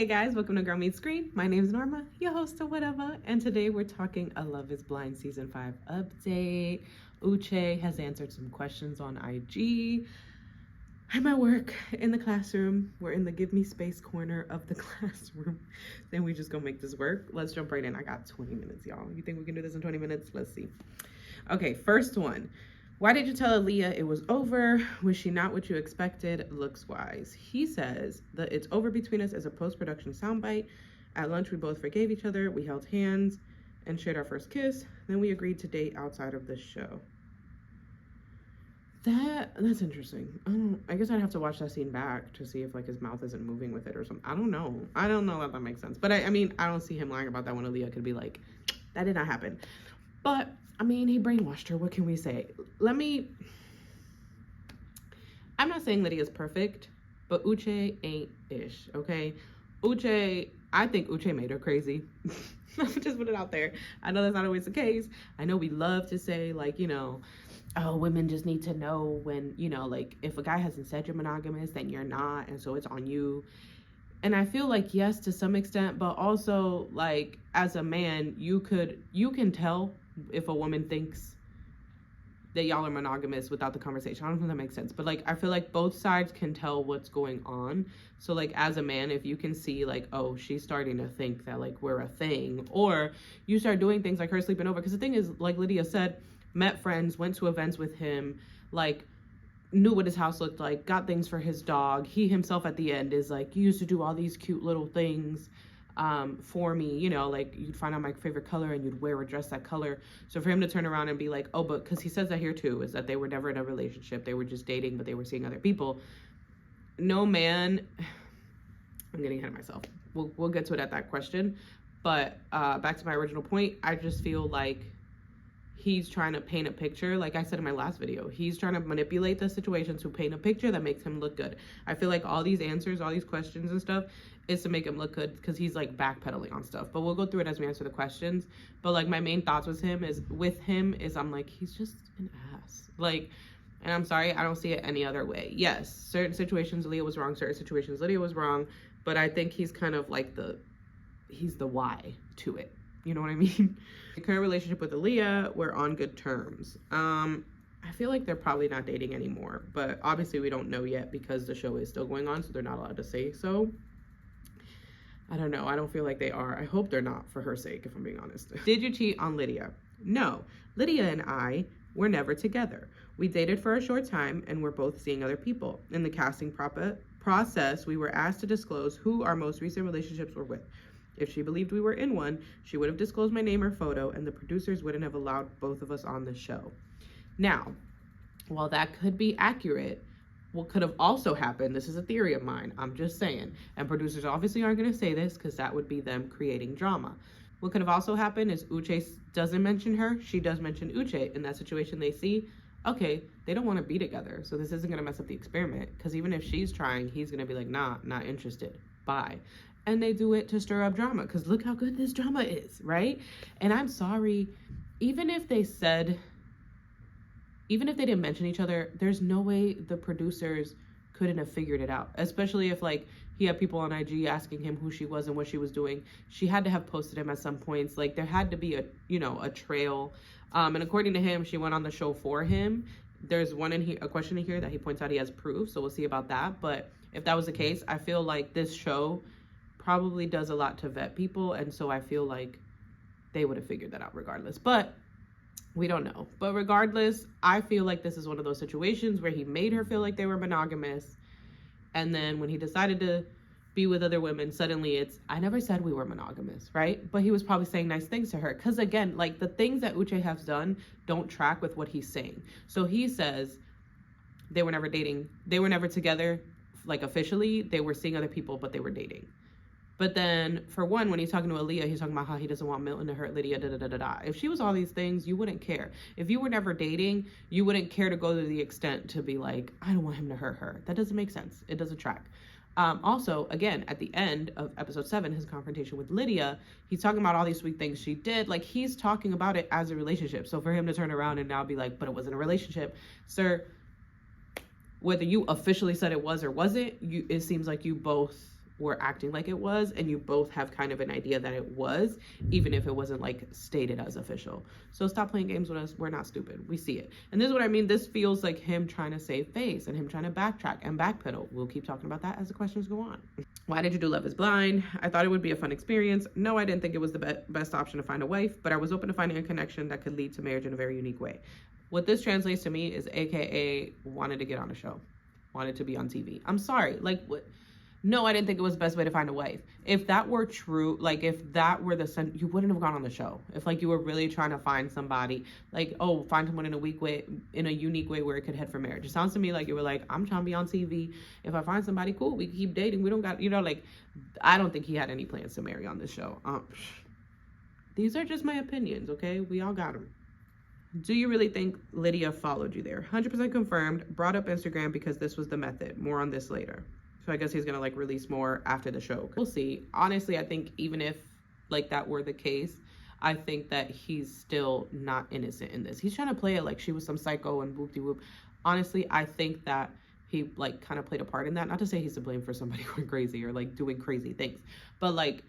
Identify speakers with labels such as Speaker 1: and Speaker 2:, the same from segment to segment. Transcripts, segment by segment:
Speaker 1: Hey guys, welcome to Girl Meets Screen. My name is Norma, your host of whatever, and today we're talking a Love is Blind Season 5 update. Uche has answered some questions on IG. I'm at work in the classroom. We're in the give me space corner of the classroom. Then we just gonna make this work. Let's jump right in. I got 20 minutes, y'all. You think we can do this in 20 minutes? Let's see. Okay, first one. Why did you tell Aaliyah it was over? Was she not what you expected looks-wise? He says that it's over between us as a post-production soundbite. At lunch, we both forgave each other. We held hands and shared our first kiss. Then we agreed to date outside of the show. That's interesting. I guess I'd have to watch that scene back to see if like his mouth isn't moving with it or something. I don't know if that makes sense. But I mean, I don't see him lying about that when Aaliyah could be like, that did not happen. But I mean, he brainwashed her. What can we say? I'm not saying that he is perfect, but Uche ain't ish, okay? I think Uche made her crazy. Let me just put it out there. I know that's not always the case. I know we love to say, like, oh, women just need to know when, like, if a guy hasn't said you're monogamous, then you're not, and so it's on you. And I feel like, yes, to some extent, but also, like, as a man, you can tell if a woman thinks that y'all are monogamous without the conversation. I don't know if that makes sense, but like, I feel like both sides can tell what's going on. So like, as a man, if you can see like, oh, she's starting to think that like we're a thing, or you start doing things like her sleeping over. Because the thing is, like Lydia said, met friends, went to events with him, like knew what his house looked like, got things for his dog. He himself at the end is like, you used to do all these cute little things for me, like you'd find out my favorite color and you'd wear a dress that color. So for him to turn around and be like, oh, but because he says that here too, is that they were never in a relationship, they were just dating, but they were seeing other people. No man, I'm getting ahead of myself. We'll get to it at that question. But back to my original point, I just feel like he's trying to paint a picture. Like I said in my last video, he's trying to manipulate the situation to paint a picture that makes him look good. I feel like all these answers, all these questions and stuff is to make him look good because he's like backpedaling on stuff. But we'll go through it as we answer the questions. But like my main thoughts with him is I'm like, he's just an ass. Like, and I'm sorry, I don't see it any other way. Yes, certain situations Leah was wrong, certain situations Lydia was wrong, but I think he's kind of like he's the why to it. You know what I mean? The current relationship with Aaliyah, we're on good terms. I feel like they're probably not dating anymore, but obviously we don't know yet because the show is still going on, so they're not allowed to say so. I don't know. I don't feel like they are. I hope they're not, for her sake, if I'm being honest. Did you cheat on Lydia? No. Lydia and I were never together. We dated for a short time and we're both seeing other people. In the casting process, we were asked to disclose who our most recent relationships were with. If she believed we were in one, she would have disclosed my name or photo, and the producers wouldn't have allowed both of us on the show. Now, while that could be accurate, what could have also happened, this is a theory of mine, I'm just saying, and producers obviously aren't going to say this because that would be them creating drama. What could have also happened is Uche doesn't mention her, she does mention Uche. In that situation, they see, okay, they don't want to be together, so this isn't going to mess up the experiment, because even if she's trying, he's going to be like, nah, not interested, bye. And they do it to stir up drama, because look how good this drama is, right? And I'm sorry, even if they didn't mention each other, there's no way the producers couldn't have figured it out, especially if like he had people on IG asking him who she was and what she was doing. She had to have posted him at some points. Like there had to be a trail. And according to him, she went on the show for him. There's a question in here that he points out he has proof, so we'll see about that. But if that was the case, I feel like this show probably does a lot to vet people, and so I feel like they would have figured that out regardless, but we don't know. But regardless, I feel like this is one of those situations where he made her feel like they were monogamous, and then when he decided to be with other women, suddenly it's, I never said we were monogamous, right? But he was probably saying nice things to her, because again, like the things that Uche has done don't track with what he's saying. So he says they were never dating, they were never together, like officially, they were seeing other people, but they were dating. But then, for one, when he's talking to Aaliyah, he's talking about how he doesn't want Milton to hurt Lydia, da-da-da-da-da. If she was all these things, you wouldn't care. If you were never dating, you wouldn't care to go to the extent to be like, I don't want him to hurt her. That doesn't make sense. It doesn't track. Also, again, at the end of episode 7, his confrontation with Lydia, he's talking about all these sweet things she did. Like, he's talking about it as a relationship. So for him to turn around and now be like, but it wasn't a relationship. Sir, whether you officially said it was or wasn't, it seems like you both were acting like it was, and you both have kind of an idea that it was, even if it wasn't like stated as official. So stop playing games with us. We're not stupid. We see it. And this is what I mean. This feels like him trying to save face and him trying to backtrack and backpedal. We'll keep talking about that as the questions go on. Why did you do Love is Blind? I thought it would be a fun experience. No, I didn't think it was the best option to find a wife, but I was open to finding a connection that could lead to marriage in a very unique way. What this translates to me is AKA wanted to get on a show, wanted to be on TV. I'm sorry, like what? No, I didn't think it was the best way to find a wife. If that were true, like if that were you wouldn't have gone on the show. If like you were really trying to find somebody, like, oh, find someone in a unique way where it could head for marriage. It sounds to me like you were like, I'm trying to be on TV. If I find somebody cool, we can keep dating. We don't got, like, I don't think he had any plans to marry on this show. These are just my opinions, okay? We all got them. Do you really think Lydia followed you there? 100% confirmed. Brought up Instagram because this was the method. More on this later. So I guess he's gonna like release more after the show. We'll see. Honestly, I think even if like that were the case, I think that he's still not innocent in this. He's trying to play it like she was some psycho and whoop-de-whoop. Honestly, I think that he like kind of played a part in that. Not to say he's to blame for somebody going crazy or like doing crazy things, but like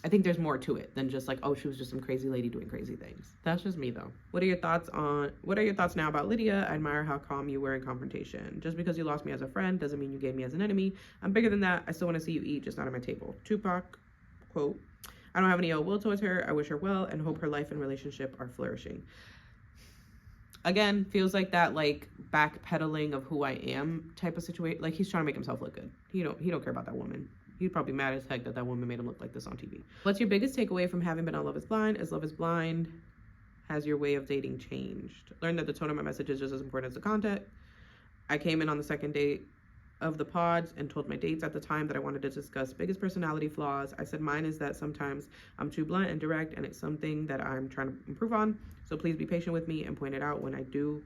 Speaker 1: I think there's more to it than just like, oh, she was just some crazy lady doing crazy things. That's just me though. What are your thoughts now about Lydia? I admire how calm you were in confrontation. Just because you lost me as a friend doesn't mean you gave me as an enemy. I'm bigger than that. I still want to see you eat, just not at my table. Tupac, quote, I don't have any ill will towards her. I wish her well and hope her life and relationship are flourishing. Again, feels like that like backpedaling of who I am type of situation. Like he's trying to make himself look good. He don't care about that woman. He's probably mad as heck that that woman made him look like this on TV. What's your biggest takeaway from having been on Love is Blind? As Love is Blind, has your way of dating changed? Learned that the tone of my message is just as important as the content. I came in on the second date of the pods and told my dates at the time that I wanted to discuss biggest personality flaws. I said mine is that sometimes I'm too blunt and direct, and it's something that I'm trying to improve on. So please be patient with me and point it out when I do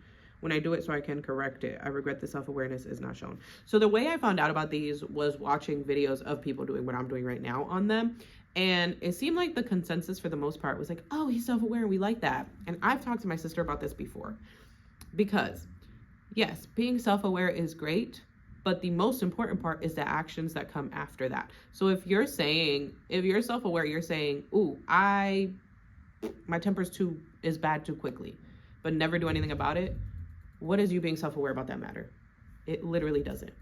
Speaker 1: it so I can correct it. I regret the self-awareness is not shown. So the way I found out about these was watching videos of people doing what I'm doing right now on them. And it seemed like the consensus for the most part was like, oh, he's self-aware and we like that. And I've talked to my sister about this before. Because yes, being self-aware is great, but the most important part is the actions that come after that. So if you're self-aware, you're saying, ooh, my temper's is bad too quickly, but never do anything about it. What does you being self-aware about that matter? It literally doesn't,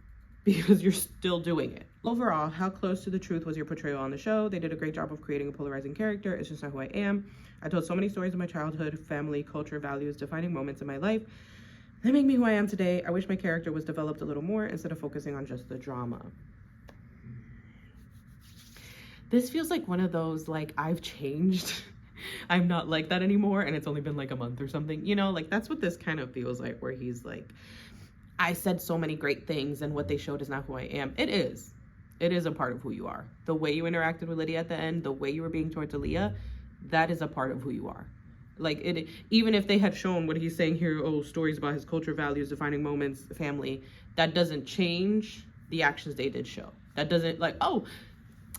Speaker 1: because you're still doing it. Overall, how close to the truth was your portrayal on the show? They did a great job of creating a polarizing character. It's just not who I am. I told so many stories of my childhood, family, culture, values, defining moments in my life that make me who I am today. I wish my character was developed a little more instead of focusing on just the drama. This feels like one of those, like, I've changed. I'm not like that anymore, and it's only been like a month or something, like that's what this kind of feels like, where he's like, I said so many great things and what they showed is not who I am. It is a part of who you are. The way you interacted with Lydia at the end, the way you were being towards Aaliyah, that is a part of who you are. Like it, even if they had shown what he's saying here, oh, stories about his culture, values, defining moments, family, that doesn't change the actions they did show. That doesn't like, oh,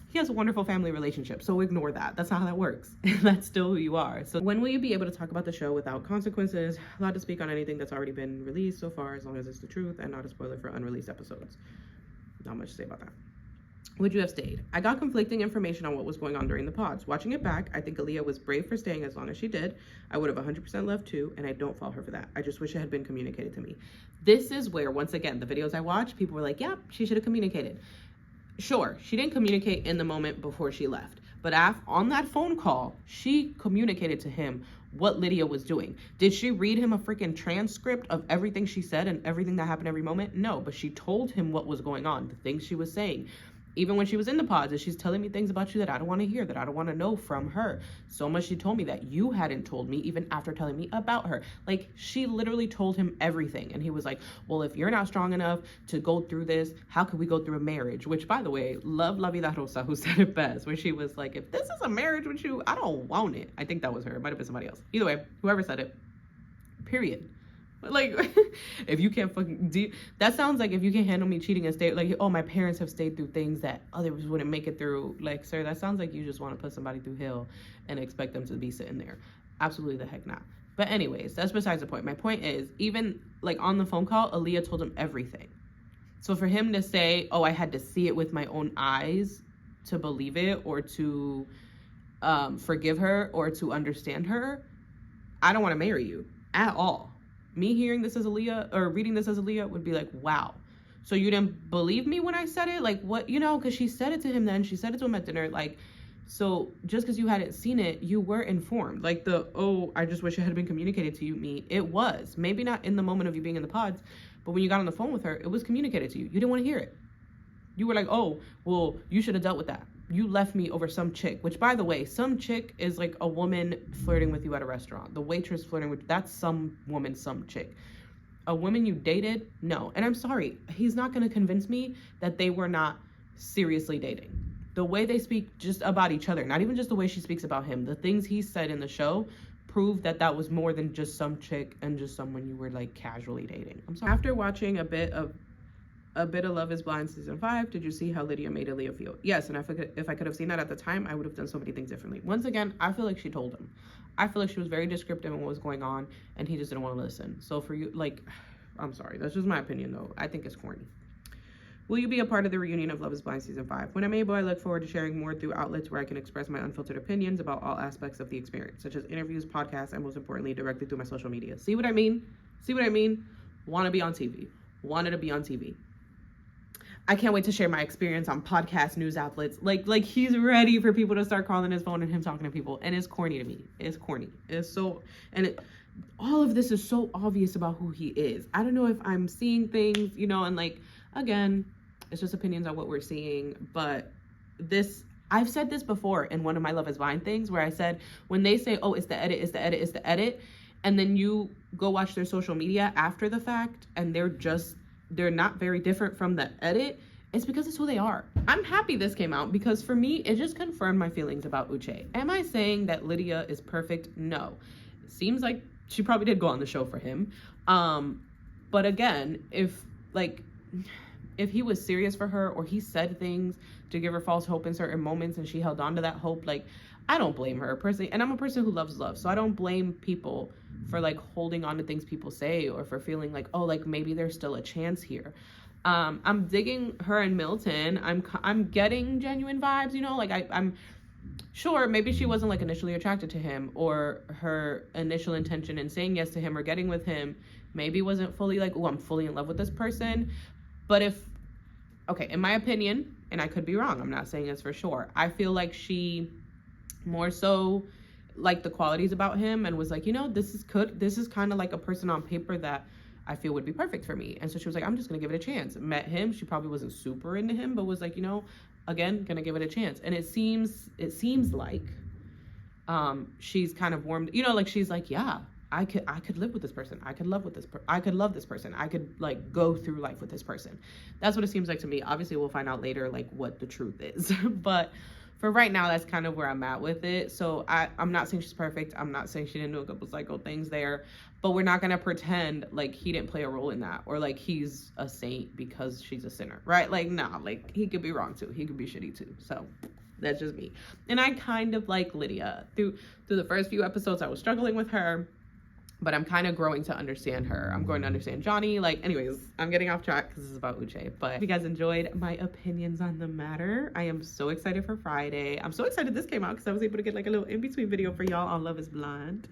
Speaker 1: he has a wonderful family relationship, so ignore that. That's not how that works. That's still who you are. So when will you be able to talk about the show without consequences? Allowed to speak on anything that's already been released so far, as long as it's the truth and not a spoiler for unreleased episodes. Not much to say about that. Would you have stayed? I got conflicting information on what was going on during the pods. Watching it back, I think Aaliyah was brave for staying as long as she did. I would have 100% left too, and I don't fault her for that. I just wish it had been communicated to me. This is where, once again, the videos I watched, people were like, yeah, she should have communicated. Sure, she didn't communicate in the moment before she left, but on that phone call, she communicated to him what Lydia was doing. Did she read him a freaking transcript of everything she said and everything that happened every moment? No, but she told him what was going on, the things she was saying. Even when she was in the pods, and she's telling me things about you that I don't want to hear, that I don't want to know from her. So much she told me that you hadn't told me, even after telling me about her. Like, she literally told him everything. And he was like, well, if you're not strong enough to go through this, how could we go through a marriage? Which, by the way, love La Vida Rosa, who said it best, where she was like, if this is a marriage with you, I don't want it. I think that was her. It might have been somebody else. Either way, whoever said it, period. Like, if you can't that sounds like if you can't handle me cheating and stay, like, oh, my parents have stayed through things that others wouldn't make it through. Like, sir, that sounds like you just want to put somebody through hell and expect them to be sitting there. Absolutely the heck not. But anyways, that's besides the point. My point is, even like on the phone call, Aaliyah told him everything. So for him to say, oh, I had to see it with my own eyes to believe it, or to forgive her, or to understand her, I don't want to marry you at all. Me hearing this as Aaliyah, or reading this as Aaliyah, would be like, wow. So you didn't believe me when I said it? Like, what, you know, because she said it to him then. She said it to him at dinner. Like, so just because you hadn't seen it, you were informed. Like oh, I just wish it had been communicated to you, me. It was. Maybe not in the moment of you being in the pods, but when you got on the phone with her, it was communicated to you. You didn't want to hear it. You were like, oh, well, you should have dealt with that. You left me over some chick, which, by the way, some chick is like a woman flirting with you at a restaurant. The waitress flirting with, that's some woman, some chick. A woman you dated, no. And I'm sorry, he's not going to convince me that they were not seriously dating. The way they speak just about each other, not even just the way she speaks about him, the things he said in the show prove that that was more than just some chick and just someone you were like casually dating. I'm sorry. After watching a bit of Love is Blind season 5, did you see how Lydia made Aaliyah feel? Yes, and if I could have seen that at the time, I would have done so many things differently. Once again, I feel like she told him. I feel like she was very descriptive in what was going on, and he just didn't want to listen. So for you, like, I'm sorry, that's just my opinion though. I think it's corny. Will you be a part of the reunion of Love is Blind season 5? When I'm able, I look forward to sharing more through outlets where I can express my unfiltered opinions about all aspects of the experience, such as interviews, podcasts, and most importantly, directly through my social media. See what I mean? See what I mean? Want to be on TV. Wanted to be on TV. I can't wait to share my experience on podcast, news outlets. Like he's ready for people to start calling his phone and him talking to people. And it's corny to me. It's corny. It's so, and all of this is so obvious about who he is. I don't know if I'm seeing things, you know, and like, again, it's just opinions on what we're seeing. But this, I've said this before in one of my Love is Blind things where I said, when they say, oh, it's the edit, it's the edit, it's the edit. And then you go watch their social media after the fact and they're not very different from the edit, it's because it's who they are. I'm happy this came out because for me, it just confirmed my feelings about Uche. Am I saying that Lydia is perfect? No. It seems like she probably did go on the show for him. But again, if he was serious for her or he said things to give her false hope in certain moments and she held on to that hope, like, I don't blame her personally. And I'm a person who loves love, so I don't blame people for like holding on to things people say or for feeling like, oh, like maybe there's still a chance here. I'm digging her and Milton. I'm getting genuine vibes, you know, like I'm sure maybe she wasn't like initially attracted to him, or her initial intention in saying yes to him or getting with him maybe wasn't fully like, oh, I'm fully in love with this person. But okay, in my opinion, and I could be wrong, I'm not saying this for sure, I feel like she more so liked the qualities about him and was like, you know, this is kind of like a person on paper that I feel would be perfect for me. And so she was like, I'm just gonna give it a chance. Met him, she probably wasn't super into him, but was like, you know, again, gonna give it a chance. And it seems like she's kind of warmed, you know, like she's like, yeah, I could live with this person. I could love this person. I could like go through life with this person. That's what it seems like to me. Obviously we'll find out later like what the truth is. But for right now, that's kind of where I'm at with it. So I'm not saying she's perfect. I'm not saying she didn't do a couple psycho things there, but we're not gonna pretend like he didn't play a role in that, or like he's a saint because she's a sinner, right? Like, nah, like he could be wrong too. He could be shitty too. So that's just me. And I kind of like Lydia. Through the first few episodes, I was struggling with her, but I'm kind of growing to understand her. I'm going to understand Johnny. Like, anyways, I'm getting off track because this is about Uche. But if you guys enjoyed my opinions on the matter, I am so excited for Friday. I'm so excited this came out because I was able to get like a little in-between video for y'all on Love is Blind.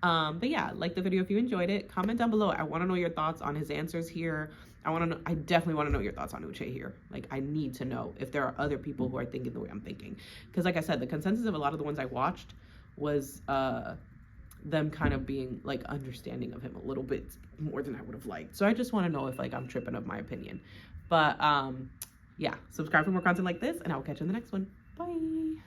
Speaker 1: But yeah, like the video if you enjoyed it. Comment down below. I want to know your thoughts on his answers here. I definitely want to know your thoughts on Uche here. Like, I need to know if there are other people who are thinking the way I'm thinking. Because like I said, the consensus of a lot of the ones I watched was them kind of being like understanding of him a little bit more than I would have liked. So I just want to know if like I'm tripping of my opinion. But yeah, subscribe for more content like this and I will catch you in the next one. Bye.